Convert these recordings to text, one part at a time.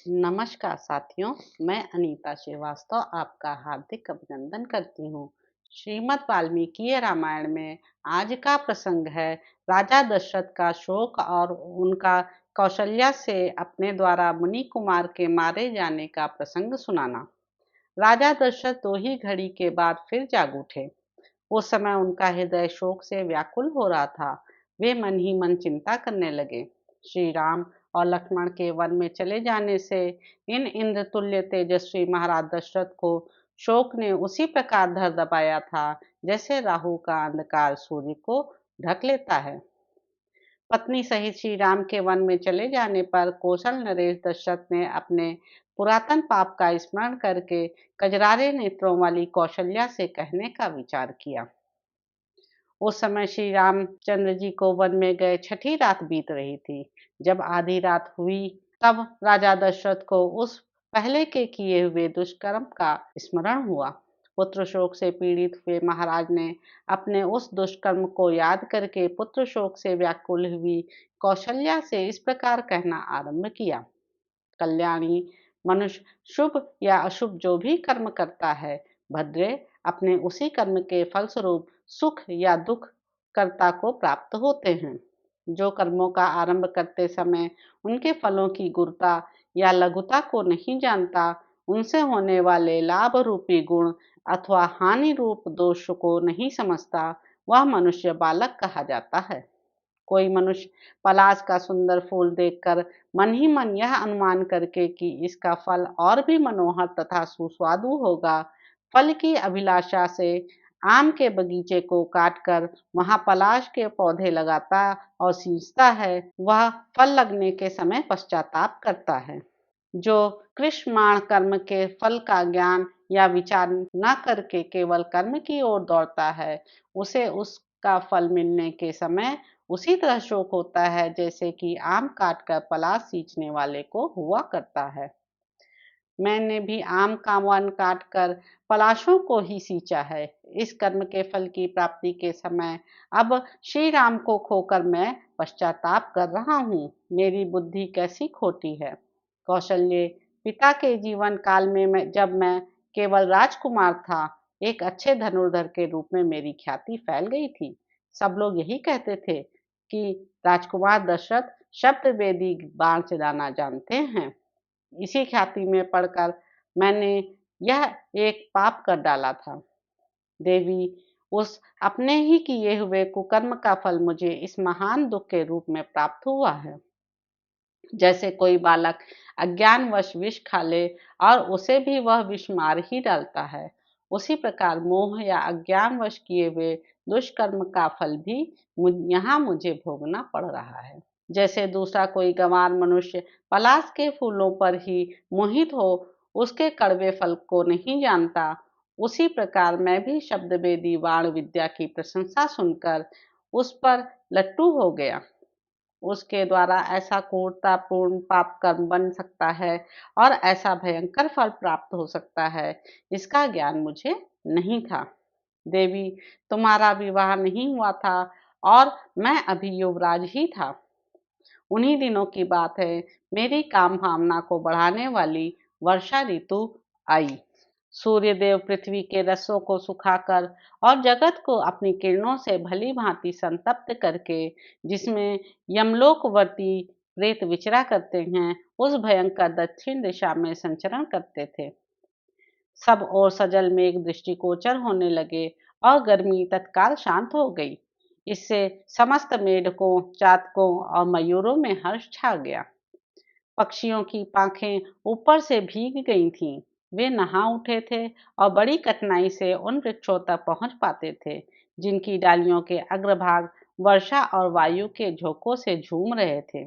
नमस्कार साथियों, मैं अनीता श्रीवास्तव आपका हार्दिक अभिनंदन करती हूँ। श्रीमद् वाल्मीकि रामायण में आज का प्रसंग है राजा दशरथ का शोक और उनका कौशल्या से अपने द्वारा मुनि कुमार के मारे जाने का प्रसंग सुनाना। राजा दशरथ 2 ही घड़ी के बाद फिर जाग उठे। उस समय उनका हृदय शोक से व्याकुल हो रहा था। वे मन ही मन चिंता करने लगे। श्री राम और लक्ष्मण के वन में चले जाने से इन इंद्रतुल्य तेजस्वी महाराज दशरथ को शोक ने उसी प्रकार धर दबाया था जैसे राहु का अंधकार सूर्य को ढक लेता है। पत्नी सहित श्री राम के वन में चले जाने पर कौशल नरेश दशरथ ने अपने पुरातन पाप का स्मरण करके कजरारे नेत्रों वाली कौशल्या से कहने का विचार किया। उस समय श्री रामचंद्र जी को वन में गए 6ठी रात बीत रही थी। जब आधी रात हुई तब राजा दशरथ को उस पहले के किए हुए दुष्कर्म का स्मरण हुआ। पुत्र शोक से पीड़ित हुए महाराज ने अपने उस दुष्कर्म को याद करके पुत्र शोक से व्याकुल हुई कौशल्या से इस प्रकार कहना आरंभ किया। कल्याणी, मनुष्य शुभ या अशुभ जो भी कर्म करता है, भद्रे अपने उसी कर्म के फलस्वरूप सुख या दुख कर्ता को प्राप्त होते हैं। जो कर्मों का आरंभ करते समय उनके फलों की गुरुता या लघुता को नहीं जानता, उनसे होने वाले लाभ रूपी गुण अथवा हानि रूप दोष को नहीं समझता, वह मनुष्य बालक कहा जाता है। कोई मनुष्य पलाश का सुंदर फूल देखकर मन ही मन यह अनुमान करके कि इसका फल और भी मनोहर तथा सुस्वादु होगा, फल की अभिलाषा से आम के बगीचे को काटकर वहां पलाश के पौधे लगाता और सींचता है, वह फल लगने के समय पश्चाताप करता है। जो कृष्णमाण कर्म के फल का ज्ञान या विचार न करके केवल कर्म की ओर दौड़ता है, उसे उसका फल मिलने के समय उसी तरह शोक होता है जैसे कि आम काटकर पलाश सींचने वाले को हुआ करता है। मैंने भी आम का वन काटकर पलाशों को ही सींचा है। इस कर्म के फल की प्राप्ति के समय अब श्री राम को खोकर मैं पश्चाताप कर रहा हूँ। मेरी बुद्धि कैसी खोटी है। कौशल्य, पिता के जीवन काल में जब मैं केवल राजकुमार था, एक अच्छे धनुर्धर के रूप में मेरी ख्याति फैल गई थी। सब लोग यही कहते थे कि राजकुमार दशरथ शब्द वेदी बाण चलाना जानते हैं। इसी ख्याति में पढ़कर मैंने यह एक पाप कर डाला था। देवी, उस अपने ही किए हुए कुकर्म का फल मुझे इस महान दुख के रूप में प्राप्त हुआ है। जैसे कोई बालक अज्ञानवश विष खा ले और उसे भी वह विष मार ही डालता है, उसी प्रकार मोह या अज्ञानवश किए हुए दुष्कर्म का फल भी यहाँ मुझे भोगना पड़ रहा है। जैसे दूसरा कोई गंवार मनुष्य पलाश के फूलों पर ही मोहित हो उसके कड़वे फल को नहीं जानता, उसी प्रकार मैं भी शब्द वेदी वाण विद्या की प्रशंसा सुनकर उस पर लट्टू हो गया। उसके द्वारा ऐसा क्रूरतापूर्ण पाप कर्म बन सकता है और ऐसा भयंकर फल प्राप्त हो सकता है, इसका ज्ञान मुझे नहीं था। देवी, तुम्हारा विवाह नहीं हुआ था और मैं अभी युवराज ही था। उन्हीं दिनों की बात है, मेरी काम भावना को बढ़ाने वाली वर्षा ऋतु आई। सूर्यदेव पृथ्वी के रसों को सुखाकर और जगत को अपनी किरणों से भली भांति संतप्त करके, जिसमें यमलोकवर्ती प्रेत विचरा करते हैं, उस भयंकर दक्षिण दिशा में संचरण करते थे। सब ओर सजल मेघ दृष्टिगोचर होने लगे और गर्मी तत्काल शांत हो गई। इससे समस्त मेढकों, चातकों और मयूरों में हर्ष छा गया। पक्षियों की पाखें ऊपर से भीग गई थीं। वे नहा उठे थे और बड़ी कठिनाई से उन वृक्षों तक पहुंच पाते थे जिनकी डालियों के अग्रभाग वर्षा और वायु के झोंकों से झूम रहे थे।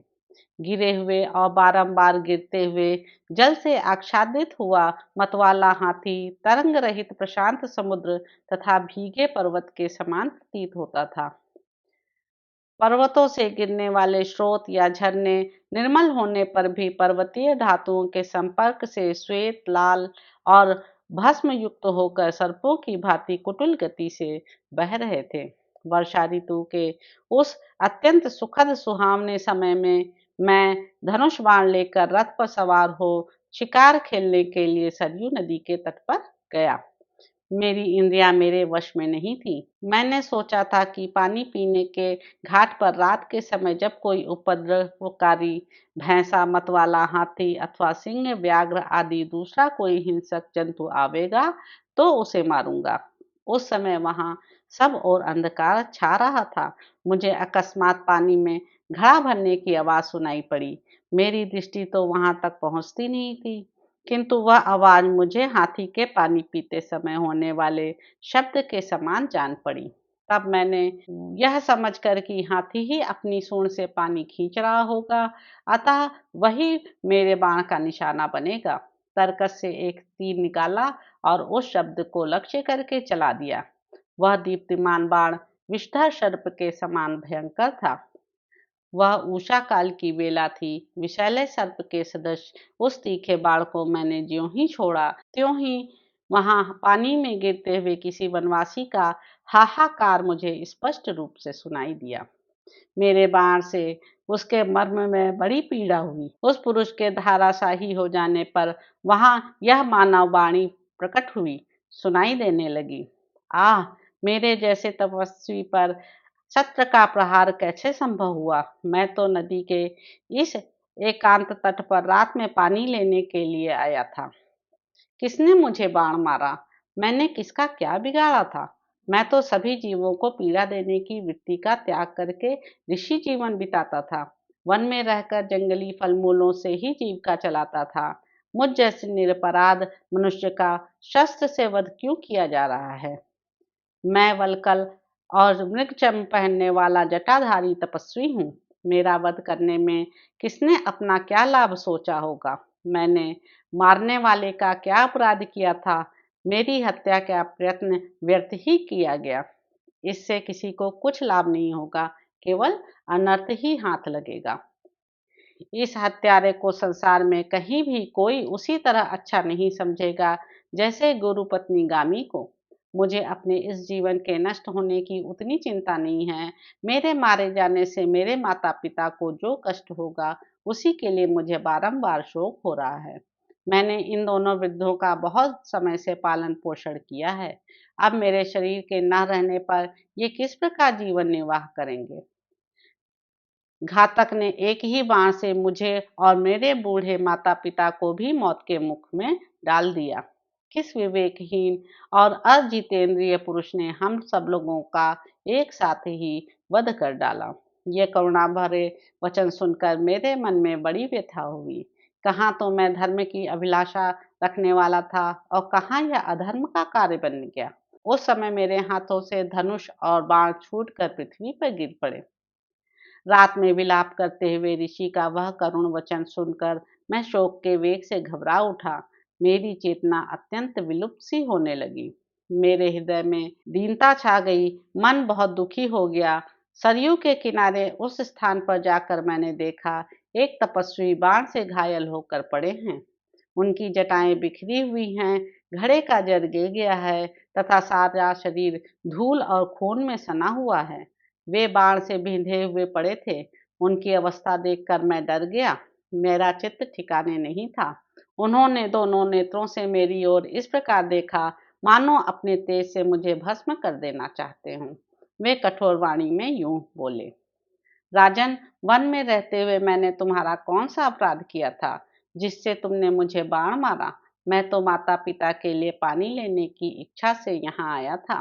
गिरे हुए और बारंबार गिरते हुए जल से आच्छादित हुआ मतवाला हाथी तरंग रहित प्रशांत समुद्र तथा भीगे पर्वत के समान प्रतीत होता था। पर्वतों से गिरने वाले स्रोत या झरने निर्मल होने पर भी पर्वतीय धातुओं के संपर्क से श्वेत, लाल और भस्म युक्त होकर सर्पों की भांति कुटिल गति से बह रहे थे। वर्षा ऋतु के उस अत्यंत सुखद सुहावने समय में मैं धनुष बाण लेकर रथ पर सवार हो शिकार खेलने के लिए सरयू नदी के तट पर गया। मेरी इंद्रियां मेरे वश में नहीं थी। मैंने सोचा था कि पानी पीने के घाट पर रात के समय जब कोई उपद्रवकारी भैंसा, मतवाला, हाथी अथवा सिंह, व्याघ्र आदि दूसरा कोई हिंसक जंतु आवेगा तो उसे मारूंगा। उस समय वहां सब और अंधकार छा रहा था। मुझे अकस्मात पानी में घड़ा भरने की आवाज सुनाई पड़ी। मेरी दृष्टि तो वहां तक पहुंचती नहीं थी, किंतु वह आवाज मुझे हाथी के पानी पीते समय होने वाले शब्द के समान जान पड़ी। तब मैंने यह समझकर कि हाथी ही अपनी सूंड से पानी खींच रहा होगा, अतः वही मेरे बाण का निशाना बनेगा। तरकस से एक तीर निकाला और उस शब्द को लक्ष्य करके चला दिया। वह दीप्तिमान बाण विषधर सर्प के समान भयंकर था। वह उषा काल की बेला थी। विषैले सर्प के सदृश उस तीखे बाण को मैंने ज्यों ही छोड़ा, त्यों ही वहां पानी में गिरते हुए किसी वनवासी का हाहाकार मुझे स्पष्ट रूप से सुनाई दिया। मेरे बाण से उसके मर्म में बड़ी पीड़ा हुई। उस पुरुष के धाराशाही हो जाने पर वहां यह मानव वाणी प्रकट हुई, सुनाई देने लगी। आह! मेरे जैसे तपस्वी पर शस्त्र का प्रहार कैसे संभव हुआ? मैं तो नदी के इस एकांत तट पर रात में पानी लेने के लिए आया था। किसने मुझे बाण मारा? मैंने किसका क्या बिगाड़ा था? मैं तो सभी जीवों को पीड़ा देने की वृत्ति का त्याग करके ऋषि जीवन बिताता था। वन में रहकर जंगली फल मूलों से ही जीविका चलाता था। मुझ जैसे निरपराध मनुष्य का शस्त्र से वध क्यों किया जा रहा है? मैं वल्कल और मृगचर्म पहनने वाला जटाधारी तपस्वी हूँ। मेरा वध करने में किसने अपना क्या लाभ सोचा होगा? मैंने मारने वाले का क्या अपराध किया था? मेरी हत्या का प्रयत्न व्यर्थ ही किया गया। इससे किसी को कुछ लाभ नहीं होगा, केवल अनर्थ ही हाथ लगेगा। इस हत्यारे को संसार में कहीं भी कोई उसी तरह अच्छा नहीं समझेगा जैसे गुरु पत्नी गामी को। मुझे अपने इस जीवन के नष्ट होने की उतनी चिंता नहीं है। मेरे मारे जाने से मेरे माता पिता को जो कष्ट होगा उसी के लिए मुझे बारंबार शोक हो रहा है। मैंने इन दोनों वृद्धों का बहुत समय से पालन पोषण किया है। अब मेरे शरीर के न रहने पर ये किस प्रकार जीवन निर्वाह करेंगे? घातक ने एक ही बाण से मुझे और मेरे बूढ़े माता पिता को भी मौत के मुख में डाल दिया। किस विवेकहीन और अजितेंद्रिय पुरुष ने हम सब लोगों का एक साथ ही वध कर डाला? ये करुणा भरे वचन सुनकर मेरे मन में बड़ी व्यथा हुई। कहाँ तो मैं धर्म की अभिलाषा रखने वाला था और कहाँ यह अधर्म का कार्य बन गया। उस समय मेरे हाथों से धनुष और बाण छूटकर पृथ्वी पर गिर पड़े। रात में विलाप करते हुए ऋषि का वह करुण वचन सुनकर मैं शोक के वेग से घबरा उठा। मेरी चेतना अत्यंत विलुप्त सी होने लगी। मेरे हृदय में दीनता छा गई। मन बहुत दुखी हो गया। सरयू के किनारे उस स्थान पर जाकर मैंने देखा एक तपस्वी बाण से घायल होकर पड़े हैं। उनकी जटाएं बिखरी हुई हैं, घड़े का जर गिर गया है तथा सारा शरीर धूल और खून में सना हुआ है। वे बाण से बिंधे हुए पड़े थे। उनकी अवस्था देखकर मैं डर गया। मेरा चित्त ठिकाने नहीं था। उन्होंने दोनों नेत्रों से मेरी ओर इस प्रकार देखा मानो अपने तेज से मुझे भस्म कर देना चाहते हों। वे कठोर वाणी में यूं बोले, राजन, वन में रहते हुए मैंने तुम्हारा कौन सा अपराध किया था जिससे तुमने मुझे बाण मारा? मैं तो माता पिता के लिए पानी लेने की इच्छा से यहाँ आया था।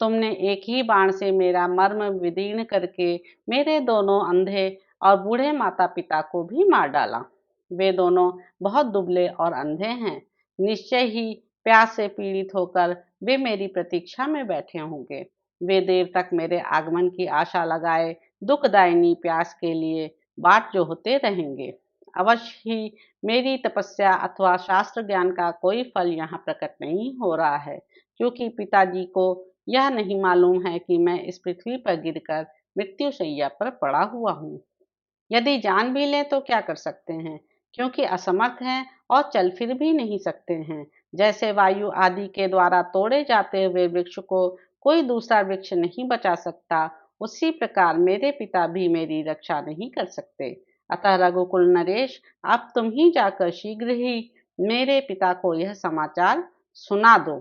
तुमने एक ही बाण से मेरा मर्म विदीर्ण करके मेरे दोनों अंधे और बूढ़े माता पिता को भी मार डाला। वे दोनों बहुत दुबले और अंधे हैं। निश्चय ही प्यास से पीड़ित होकर वे मेरी प्रतीक्षा में बैठे होंगे। वे देर तक मेरे आगमन की आशा लगाए दुखदायिनी प्यास के लिए बाट जोहते रहेंगे। अवश्य ही मेरी तपस्या अथवा शास्त्र ज्ञान का कोई फल यहाँ प्रकट नहीं हो रहा है, क्योंकि पिताजी को यह नहीं मालूम है कि मैं इस पृथ्वी पर गिरकर मृत्युशैया पर पड़ा हुआ हूँ। यदि जान भी लें तो क्या कर सकते हैं, क्योंकि असमर्थ हैं और चल फिर भी नहीं सकते हैं। जैसे वायु आदि के द्वारा तोड़े जाते हुए वृक्ष को कोई दूसरा वृक्ष नहीं बचा सकता, उसी प्रकार मेरे पिता भी मेरी रक्षा नहीं कर सकते। अतः रघुकुल नरेश, अब तुम ही जाकर शीघ्र ही मेरे पिता को यह समाचार सुना दो।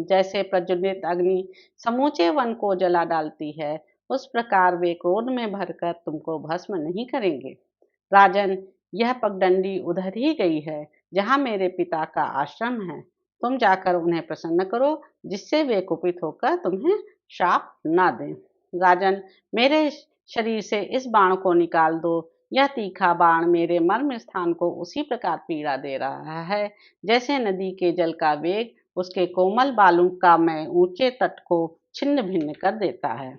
जैसे प्रज्वलित अग्नि समूचे वन को जला डालती है, उस प्रकार वे क्रोध में भरकर तुमको भस्म नहीं करेंगे। राजन, यह पगडंडी उधर ही गई है जहाँ मेरे पिता का आश्रम है। तुम जाकर उन्हें प्रसन्न करो, जिससे वे कुपित होकर तुम्हें शाप न दें। राजन, मेरे शरीर से इस बाण को निकाल दो। यह तीखा बाण मेरे मर्म स्थान को उसी प्रकार पीड़ा दे रहा है, जैसे नदी के जल का वेग उसके कोमल बालू का में ऊंचे तट को छिन्न भिन्न कर देता है।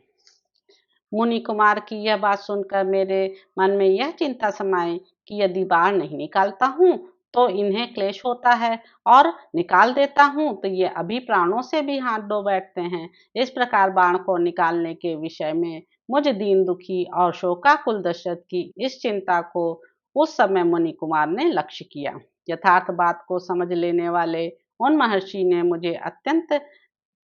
मुनि कुमार की यह बात सुनकर मेरे मन में यह चिंता समाई कि यदि बाण नहीं निकालता हूँ तो इन्हें क्लेश होता है, और निकाल देता हूँ तो ये अभी प्राणों से भी हाथ धो बैठते हैं। इस प्रकार बाण को निकालने के विषय में मुझ दीन दुखी और शोकाकुल दशरथ की इस चिंता को उस समय मुनि कुमार ने लक्ष्य किया। यथार्थ बात को समझ लेने वाले उन महर्षि ने मुझे अत्यंत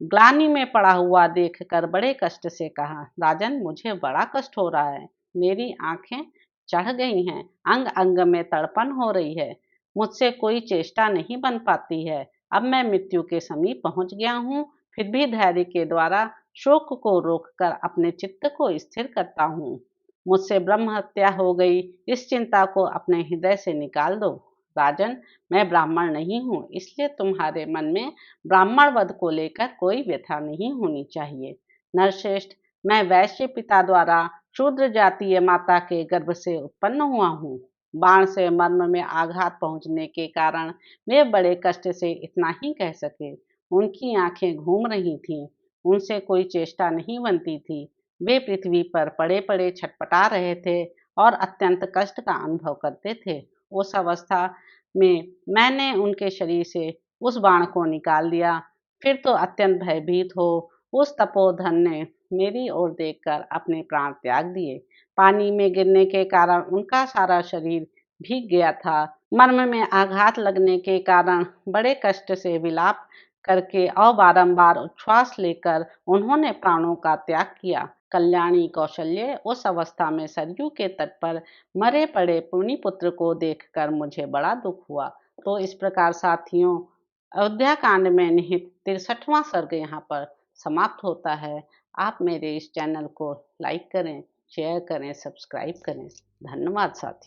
ग्लानि में पड़ा हुआ देखकर बड़े कष्ट से कहा, राजन, मुझे बड़ा कष्ट हो रहा है। मेरी आंखें चढ़ गई हैं, अंग अंग में तड़पन हो रही है, मुझसे कोई चेष्टा नहीं बन पाती है। अब मैं मृत्यु के समीप पहुंच गया हूँ, फिर भी धैर्य के द्वारा शोक को रोककर अपने चित्त को स्थिर करता हूँ। मुझसे ब्रह्म हत्या हो गई, इस चिंता को अपने हृदय से निकाल दो। राजन, मैं ब्राह्मण नहीं हूँ, इसलिए तुम्हारे मन में ब्राह्मण वध को लेकर कोई व्यथा नहीं होनी चाहिए। नरश्रेष्ठ, मैं वैश्य पिता द्वारा शूद्र जातीय माता के गर्भ से उत्पन्न हुआ हूँ। बाण से मर्म में आघात पहुंचने के कारण वे बड़े कष्ट से इतना ही कह सके। उनकी आंखें घूम रही थीं, उनसे कोई चेष्टा नहीं बनती थी। वे पृथ्वी पर पड़े पड़े छटपटा रहे थे और अत्यंत कष्ट का अनुभव करते थे। उस अवस्था में मैंने उनके शरीर से उस बाण को निकाल दिया। फिर तो अत्यंत भयभीत हो उस तपोधन ने मेरी ओर देखकर अपने प्राण त्याग दिए। पानी में गिरने के कारण उनका सारा शरीर भीग गया था। मर्म में आघात लगने के कारण बड़े कष्ट से विलाप करके और बारंबार उच्छ्वास लेकर उन्होंने प्राणों का त्याग किया। कल्याणी कौशल्य उस अवस्था में सरयू के तट पर मरे पड़े पुण्यपुत्र को देखकर मुझे बड़ा दुख हुआ। तो इस प्रकार साथियों, अयोध्या कांड में निहित 63वां सर्ग यहाँ पर समाप्त होता है। आप मेरे इस चैनल को लाइक करें, शेयर करें, सब्सक्राइब करें। धन्यवाद साथियों।